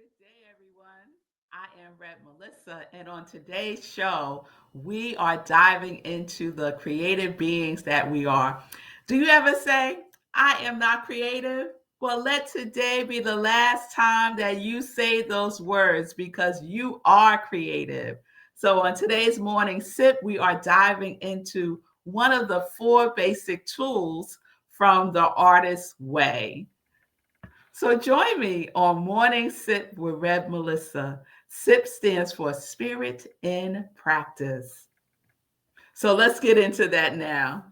Good day, everyone. I am Red Melissa, and on today's show, we are diving into the creative beings that we are. Do you ever say, I am not creative? Well, let today be the last time that you say those words because you are creative. So, on today's morning sip, we are diving into one of the four basic tools from the Artist Way. So join me on Morning Sip with Red Melissa. SIP stands for Spirit in Practice. So let's get into that now.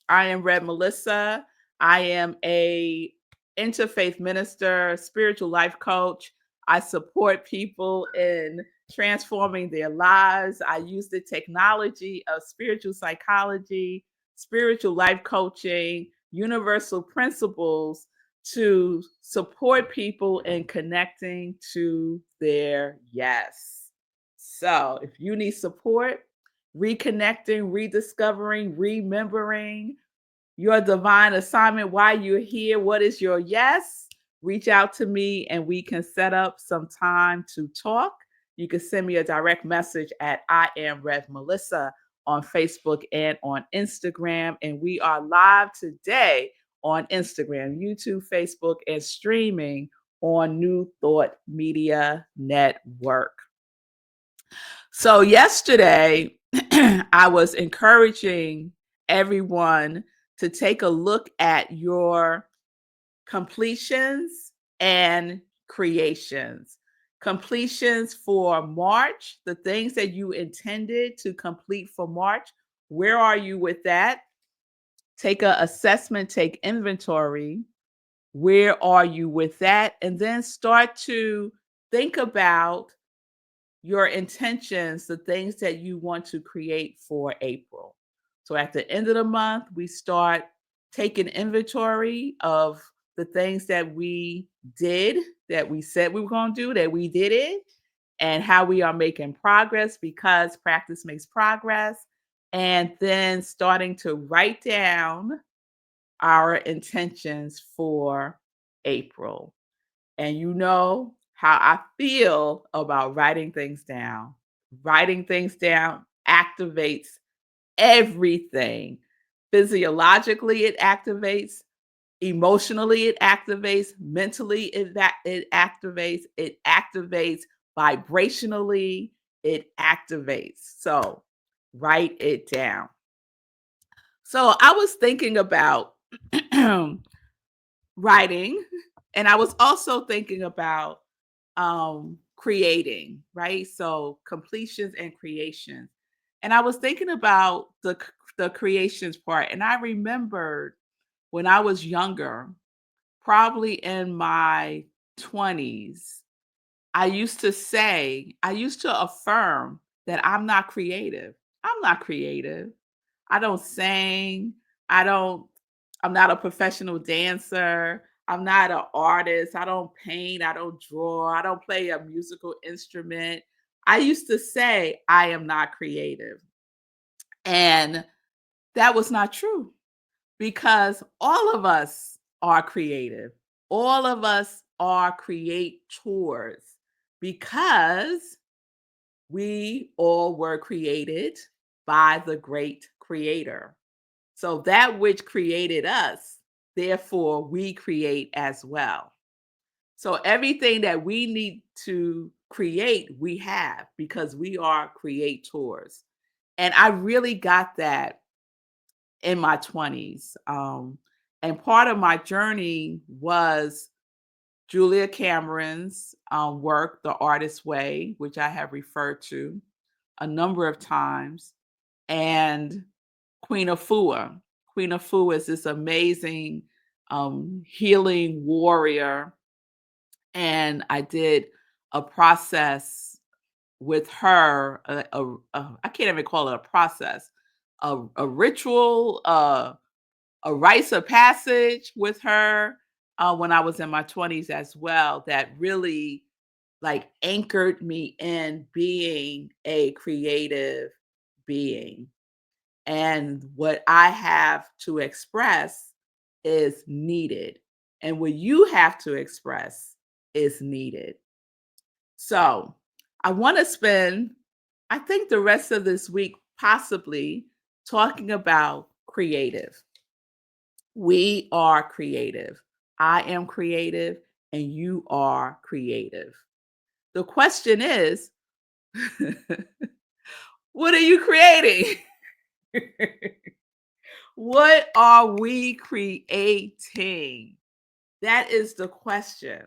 I am Red Melissa. I am a interfaith minister, spiritual life coach. I support people in transforming their lives. I use the technology of spiritual psychology, spiritual life coaching, universal principles to support people in connecting to their yes. So, if you need support, reconnecting, rediscovering, remembering your divine assignment, why you're here, what is your yes, reach out to me and we can set up some time to talk. You can send me a direct message at I am Rev Melissa on Facebook and on Instagram. And we are live today on Instagram, YouTube, Facebook, and streaming on New Thought Media Network. So yesterday, I was encouraging everyone to take a look at your completions and creations. Completions for March, the things that you intended to complete for March. Where are you with that? Take an assessment, take inventory. Where are you with that? And then start to think about your intentions, the things that you want to create for April. So at the end of the month, we start taking inventory of the things that we did, that we said we were going to do, that we did it, and how we are making progress because practice makes progress. And then starting to write down our intentions for April. And you know how I feel about writing things down. Writing things down activates everything. Physiologically, it activates. Emotionally, it activates. Mentally, it activates vibrationally. It activates. So write it down. So I was thinking about writing, and I was also thinking about creating, right? So completions and creations. And I was thinking about the creations part, and I remembered when I was younger, probably in my 20s, I used to affirm that I'm not creative. I'm not creative. I don't sing. I don't I'm not a professional dancer. I'm not an artist. I don't paint. I don't draw. I don't play a musical instrument. I used to say I am not creative. And that was not true because all of us are creative. All of us are creators because we all were created by the great creator. So that which created us, therefore we create as well. So everything that we need to create, we have because we are creators. And I really got that in my 20s. And part of my journey was Julia Cameron's work, The Artist Way, which I have referred to a number of times, and Queen Afua. Queen Afua is this amazing healing warrior And I did a process with her, I can't even call it a process, a ritual, a rites of passage with her when I was in my 20s as well, that really like anchored me in being a creative being. And what I have to express is needed. And what you have to express is needed. So I want to spend, I think, the rest of this week possibly talking about creative. We are creative. I am creative, and you are creative. The question is, what are you creating? What are we creating? That is the question.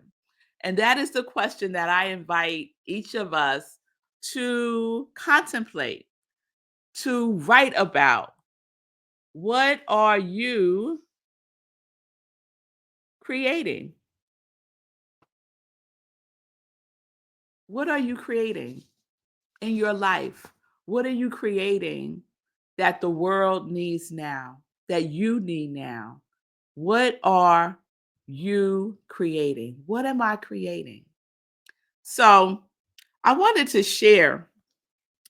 And that is the question that I invite each of us to contemplate, to write about. What are you creating? What are you creating in your life? What are you creating that the world needs now, that you need now? What are you creating? What am I creating? So I wanted to share,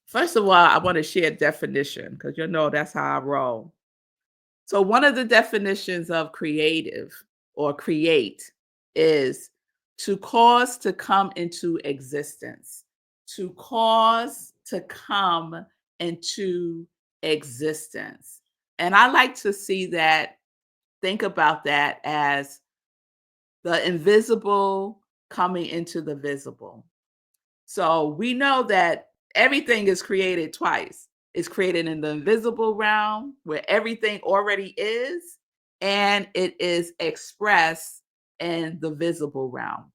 first of all, I want to share definition because you know that's how I roll. So one of the definitions of creative or create is to cause to come into existence, to cause to come into existence. And I like to see that, think about that as the invisible coming into the visible. So we know that everything is created twice. It's created in the invisible realm where everything already is, and it is expressed in the visible realm.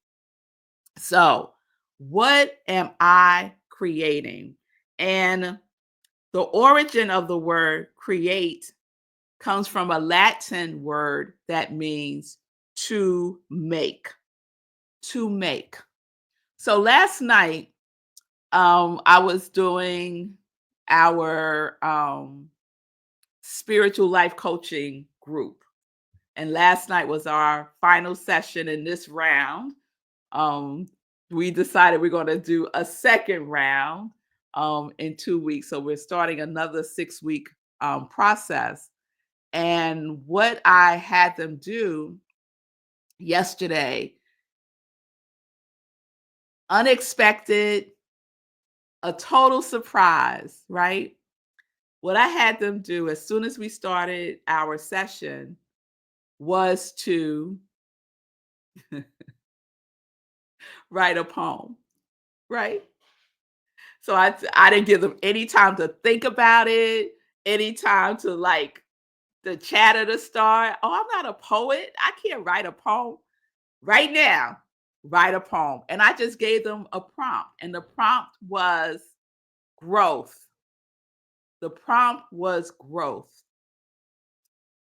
So, what am I creating? And the origin of the word create comes from a Latin word that means to make, to make. So last night, I was doing our spiritual life coaching group. And last night was our final session in this round. Um, we decided we're going to do a second round in 2 weeks. So we're starting another 6 week process. And what I had them do yesterday, unexpected, a total surprise, right? What I had them do as soon as we started our session was to write a poem, right? So I didn't give them any time to think about it, any time to like the chatter to start. Oh, I'm not a poet. I can't write a poem right now. Write a poem. And I just gave them a prompt. And the prompt was growth. The prompt was growth.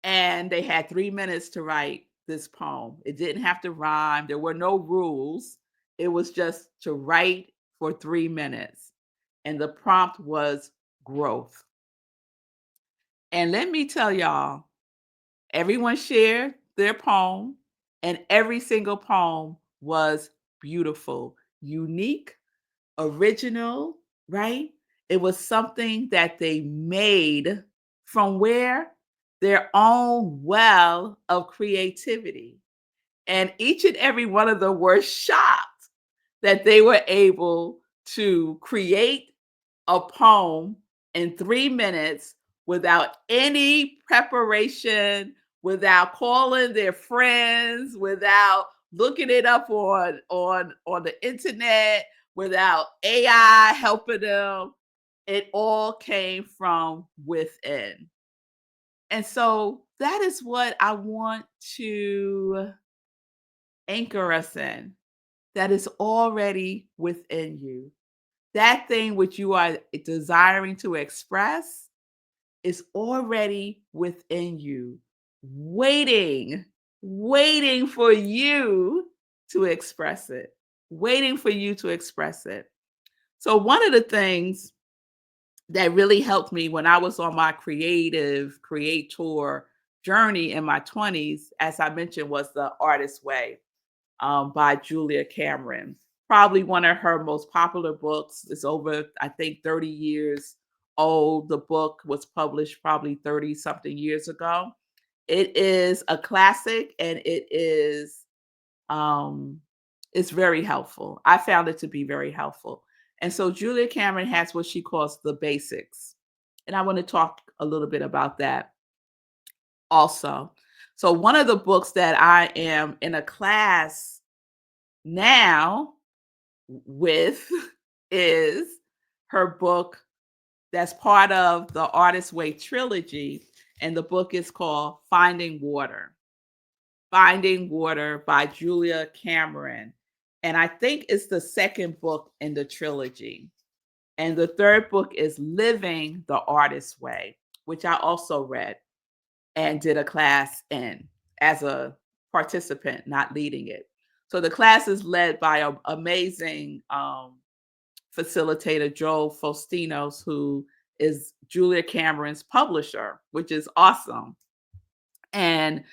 And they had 3 minutes to write this poem. It didn't have to rhyme. There were no rules. It was just to write for 3 minutes. And the prompt was growth. And let me tell y'all, everyone shared their poem, and every single poem was beautiful, unique, original, right? It was something that they made from where? Their own well of creativity. And each and every one of them were shocked that they were able to create a poem in 3 minutes without any preparation, without calling their friends, without looking it up on the internet, without AI helping them. It all came from within. And so that is what I want to anchor us in. That is already within you. That thing which you are desiring to express is already within you, waiting for you to express it, waiting for you to express it. So one of the things that really helped me when I was on my creator journey in my 20s, as I mentioned, was The Artist Way by Julia Cameron. Probably one of her most popular books. It's over, I think, 30 years old. The book was published probably 30 something years ago. It is a classic and um, it's very helpful. I found it to be very helpful. And so Julia Cameron has what she calls the basics. And I want to talk a little bit about that also. So one of the books that I am in a class now with is her book that's part of the Artist Way trilogy. And the book is called Finding Water. Finding Water by Julia Cameron. And I think it's the second book in the trilogy. And the third book is Living the Artist Way, which I also read and did a class in as a participant, not leading it. So the class is led by an amazing facilitator, Joel Faustinos, who is Julia Cameron's publisher, which is awesome. And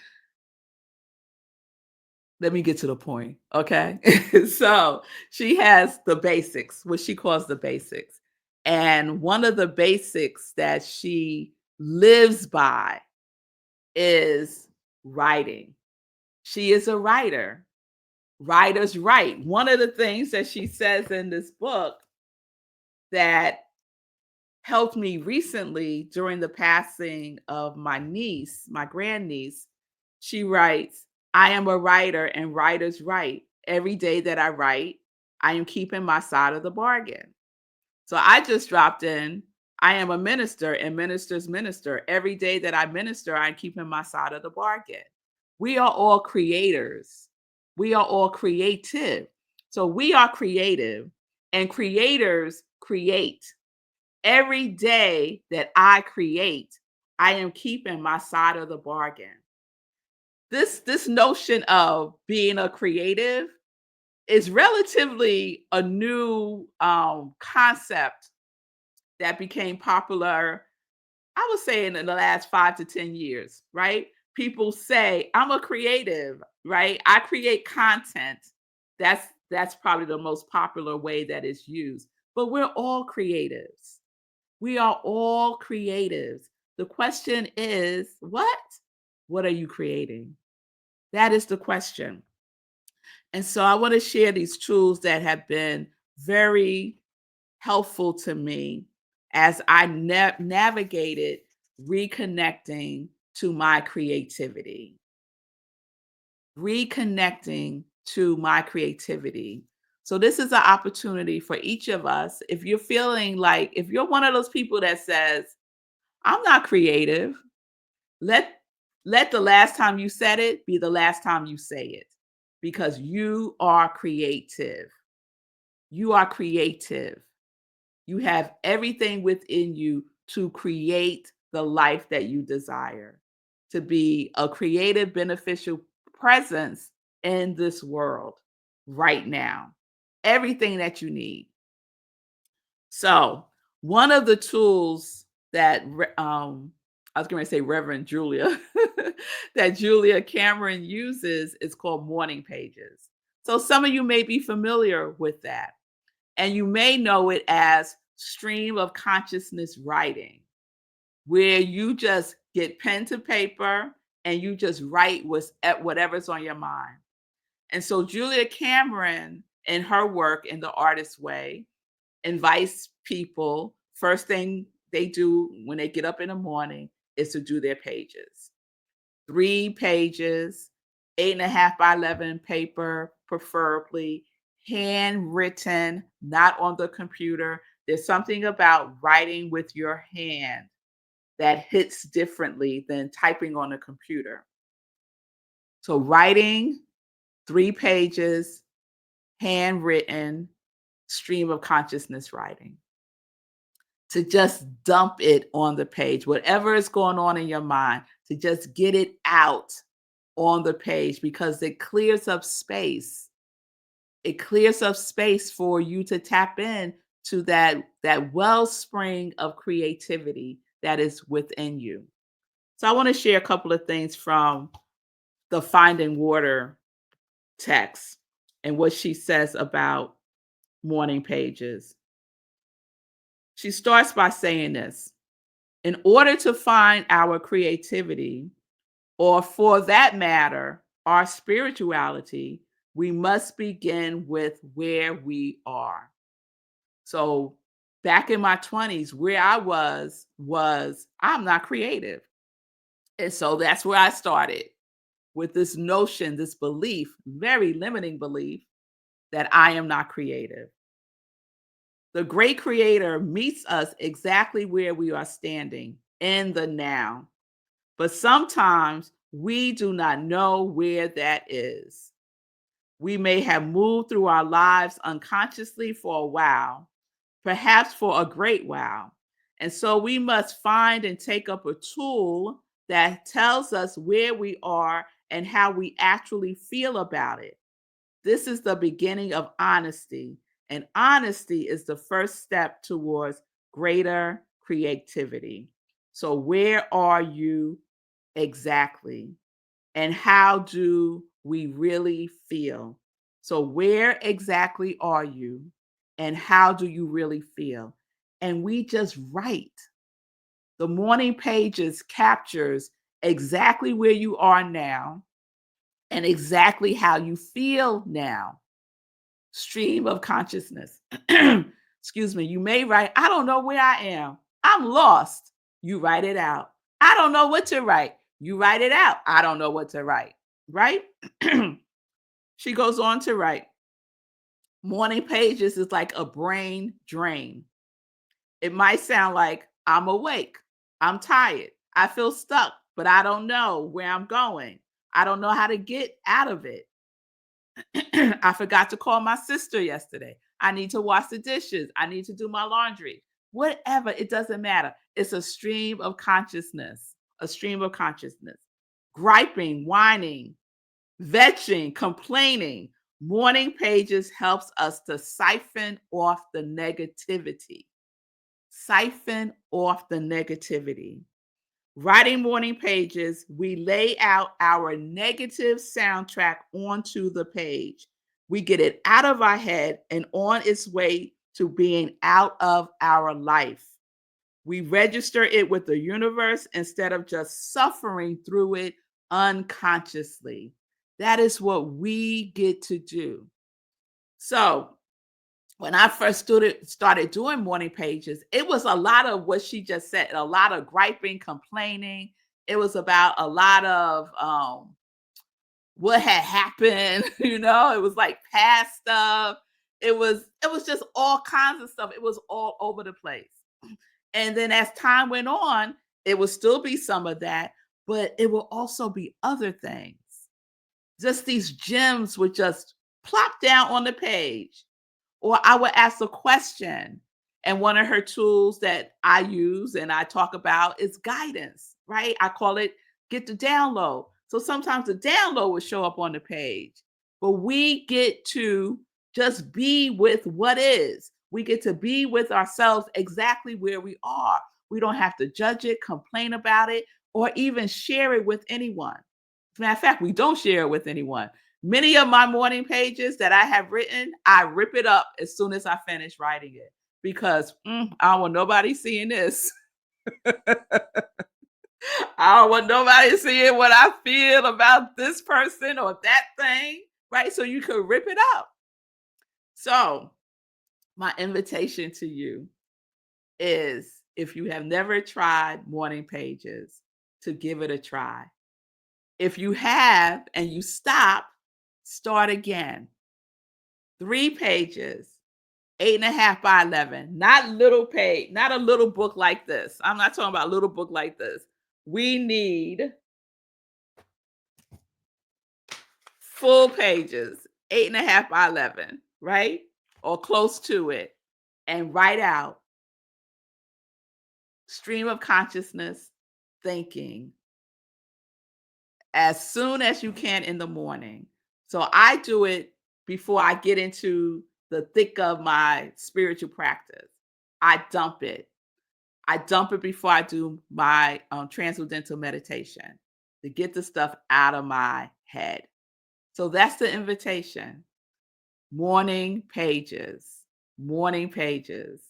let me get to the point, okay? So she has the basics, what she calls the basics. And one of the basics that she lives by is writing. She is a writer. Writers write. One of the things that she says in this book that helped me recently during the passing of my niece, my grandniece, she writes, I am a writer and writers write. Every day that I write, I am keeping my side of the bargain. So I just dropped in, I am a minister and ministers minister. Every day that I minister, I'm keeping my side of the bargain. We are all creators. We are all creative. So we are creative and creators create. Every day that I create, I am keeping my side of the bargain. This notion of being a creative is relatively a new concept that became popular, I would say, in the last 5 to 10 years, right? People say, I'm a creative, right? I create content. That's probably the most popular way that it's used. But we're all creatives. We are all creatives. The question is, what? What are you creating? That is the question. And so I want to share these tools that have been very helpful to me as I navigated reconnecting to my creativity. Reconnecting to my creativity. So this is an opportunity for each of us. If you're feeling like, if you're one of those people that says, I'm not creative, let the last time you said it be the last time you say it, because you are creative. You are creative. You have everything within you to create the life that you desire, to be a creative, beneficial presence in this world right now. Everything that you need. So, one of the tools that I was going to say Reverend Julia, that Julia Cameron uses is called morning pages. So, some of you may be familiar with that. And you may know it as stream of consciousness writing, where you just get pen to paper and you just write whatever's on your mind. And so Julia Cameron, in her work in The Artist Way, invites people, first thing they do when they get up in the morning is to do their pages. 3 pages, 8.5 by 11 paper, preferably handwritten, not on the computer. There's something about writing with your hand that hits differently than typing on a computer. So writing 3 pages, handwritten, stream of consciousness writing. To just dump it on the page, whatever is going on in your mind, to just get it out on the page, because it clears up space It clears up space for you to tap in to that wellspring of creativity that is within you. So I want to share a couple of things from the Finding Water text and what she says about morning pages. She starts by saying this: in order to find our creativity, or for that matter, our spirituality, we must begin with where we are. So back in my 20s, where I was I'm not creative. And so that's where I started, with this notion, this belief, very limiting belief, that I am not creative. The great creator meets us exactly where we are standing in the now. But sometimes we do not know where that is. We may have moved through our lives unconsciously for a while, perhaps for a great while. And so we must find and take up a tool that tells us where we are and how we actually feel about it. This is the beginning of honesty, and honesty is the first step towards greater creativity. So, where are you exactly? And how do we really feel? So, where exactly are you? And how do you really feel? And we just write. The morning pages captures exactly where you are now and exactly how you feel now. Stream of consciousness. Excuse me. You may write, I don't know where I am. I'm lost. You write it out. I don't know what to write. You write it out. I don't know what to write. Right? She goes on to write, morning pages is like a brain drain. It might sound like, I'm awake, I'm tired, I feel stuck, but I don't know where I'm going. I don't know how to get out of it. I forgot to call my sister yesterday. I need to wash the dishes. I need to do my laundry. Whatever, it doesn't matter. It's a stream of consciousness, a stream of consciousness. Griping, whining, vetching, complaining. Morning pages helps us to siphon off the negativity. Siphon off the negativity. Writing morning pages, we lay out our negative soundtrack onto the page. We get it out of our head and on its way to being out of our life. We register it with the universe instead of just suffering through it unconsciously. That is what we get to do. So, when I first started doing morning pages, it was a lot of what she just said, a lot of griping, complaining. It was about a lot of what had happened, it was like past stuff. It was just all kinds of stuff. It was all over the place. And then as time went on, it would still be some of that, but it will also be other things. Just these gems would just plop down on the page, or I would ask a question. And one of her tools that I use and I talk about is guidance, right? I call it get the download. So sometimes the download would show up on the page, but we get to just be with what is. We get to be with ourselves exactly where we are. We don't have to judge it, complain about it, or even share it with anyone. As a matter of fact, we don't share it with anyone. Many of my morning pages that I have written, I rip it up as soon as I finish writing it because I don't want nobody seeing this. I don't want nobody seeing what I feel about this person or that thing, right? So you could rip it up. So, my invitation to you is, if you have never tried morning pages, to give it a try. If you have and you stop, start again. 3 pages, 8.5 by 11, not little page, not a little book like this. I'm not talking about a little book like this. We need full pages, 8.5 by 11, right? Or close to it. And write out stream of consciousness thinking as soon as you can in the morning. So I do it before I get into the thick of my spiritual practice. I dump it. I dump it before I do my transcendental meditation to get the stuff out of my head. So that's the invitation. Morning pages, morning pages,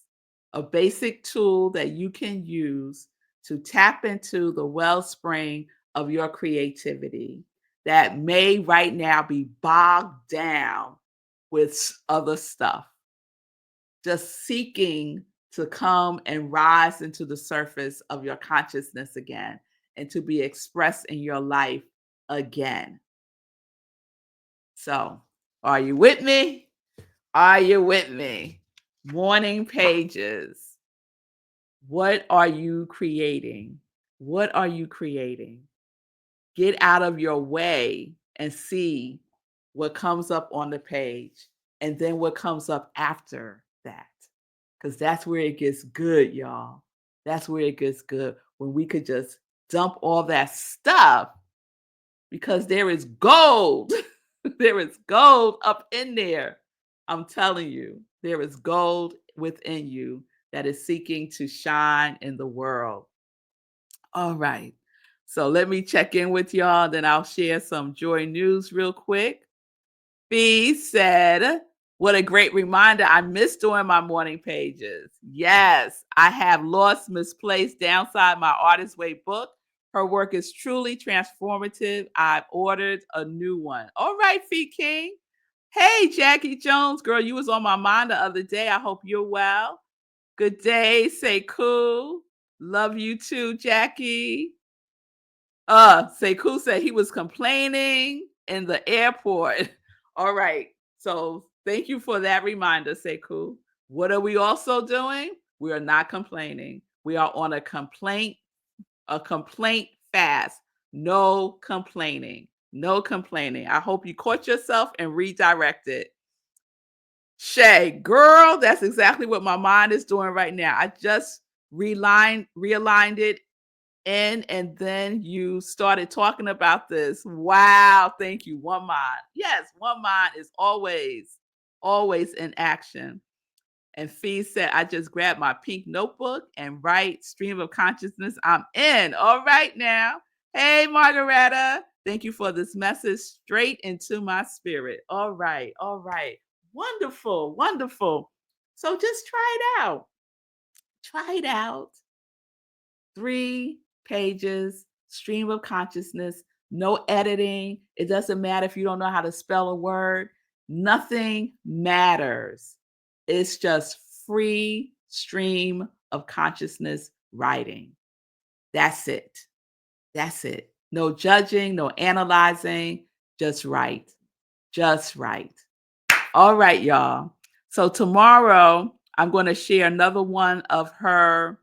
a basic tool that you can use to tap into the wellspring of your creativity that may right now be bogged down with other stuff, just seeking to come and rise into the surface of your consciousness again and to be expressed in your life again. So, are you with me? Are you with me? Morning pages. What are you creating? What are you creating? Get out of your way and see what comes up on the page and then what comes up after that. Because that's where it gets good, y'all. That's where it gets good when we could just dump all that stuff because there is gold. There is gold up in there. I'm telling you, there is gold within you that is seeking to shine in the world. All right. So let me check in with y'all, then I'll share some joy news real quick. B said, what a great reminder. I miss doing my morning pages. Yes, I have lost, misplaced, downside my Artist Way book. Her work is truly transformative. I've ordered a new one. All right, Fee King. Hey, Jackie Jones, girl, you was on my mind the other day. I hope you're well. Good day. Say cool. Love you too, Jackie. Sekou said he was complaining in the airport. All right. So thank you for that reminder, Sekou. What are we also doing? We are not complaining. We are on a complaint fast. No complaining. No complaining. I hope you caught yourself and redirected. Shay, girl, that's exactly what my mind is doing right now. I just realigned it and then you started talking about this. Wow, thank you. One mind. Yes, one mind is always in action. And Fee said, I just grabbed my pink notebook and write stream of consciousness. I'm in. All right now. Hey, Margaretta. Thank you for this message straight into my spirit. All right. All right. Wonderful. Wonderful. So just try it out. Try it out. 3 pages, stream of consciousness, no editing. It doesn't matter if you don't know how to spell a word. Nothing matters. It's just free stream of consciousness writing. That's it. That's it. No judging, no analyzing, just write. Just write. All right, y'all. So tomorrow, I'm going to share another one of her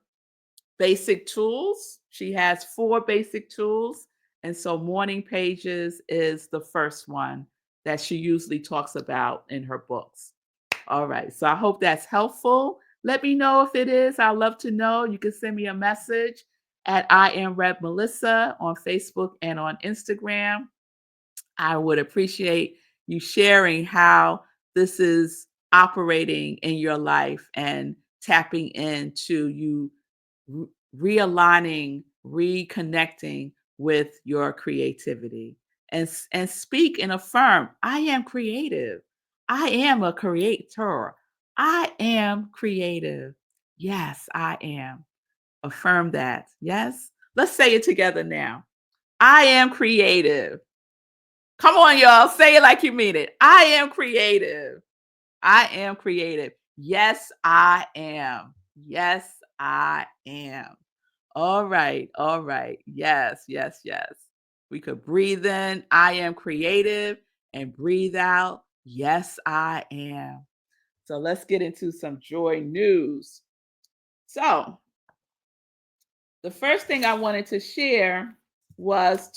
basic tools. She has 4 basic tools. And so morning pages is the first one that she usually talks about in her books. All right. So I hope that's helpful. Let me know if it is. I'd love to know. You can send me a message at I am Rep Melissa on Facebook and on Instagram. I would appreciate you sharing how this is operating in your life and tapping into you realigning, reconnecting with your creativity and speak and affirm, I am creative. I am a creator. I am creative. Yes, I am. Affirm that. Yes. Let's say it together now. I am creative. Come on, y'all. Say it like you mean it. I am creative. I am creative. Yes, I am. Yes, I am. All right. All right. Yes, yes, yes. We could breathe in, I am creative, and breathe out, yes, I am. So let's get into some joy news. So, the first thing I wanted to share was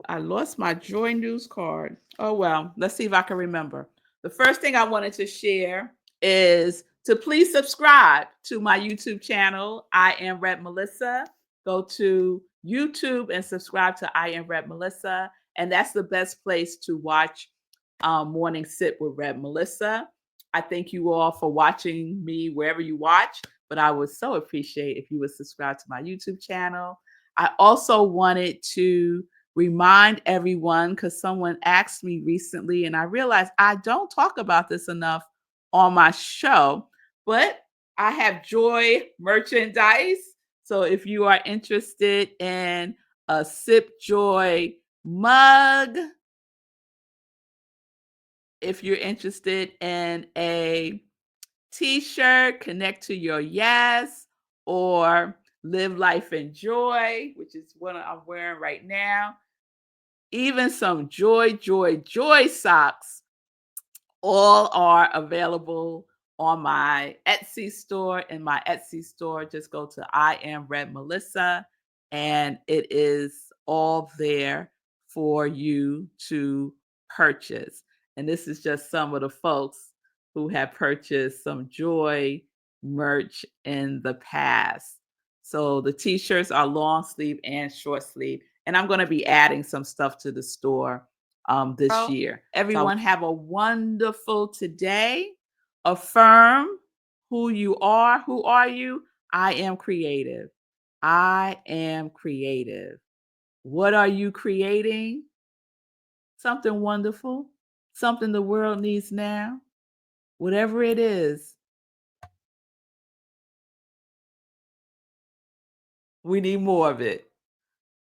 I lost my joy news card. Oh, well, let's see if I can remember. The first thing I wanted to share is to please subscribe to my YouTube channel, I Am Rep Melissa. Go to YouTube and subscribe to I Am Rep Melissa And that's the best place to watch Morning Sip with Red Melissa. I thank you all for watching me wherever you watch, but I would so appreciate if you would subscribe to my YouTube channel. I also wanted to remind everyone, because someone asked me recently, and I realized I don't talk about this enough on my show, but I have Joy merchandise. So if you are interested in a Sip Joy mug, if you're interested in a t-shirt, connect to your yes, or live life in joy, which is what I'm wearing right now. Even some joy socks, all are available on my Etsy store. In my Etsy store, just go to I Am Red Melissa, and it is all there for you to purchase. And this is just some of the folks who have purchased some Joy merch in the past. So the t-shirts are long sleeve and short sleeve. And I'm going to be adding some stuff to the store this year. Everyone have a wonderful today. Affirm who you are. Who are you? I am creative. I am creative. What are you creating? Something wonderful, something the world needs now. Whatever it is, we need more of it.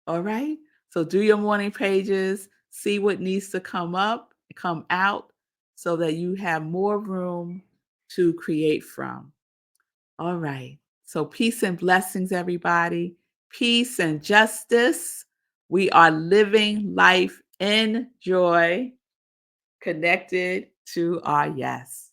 All right. So do your morning pages, see what needs to come out, so that you have more room to create from. All right. So peace and blessings, everybody. Peace and justice. We are living life in joy, connected to our yes.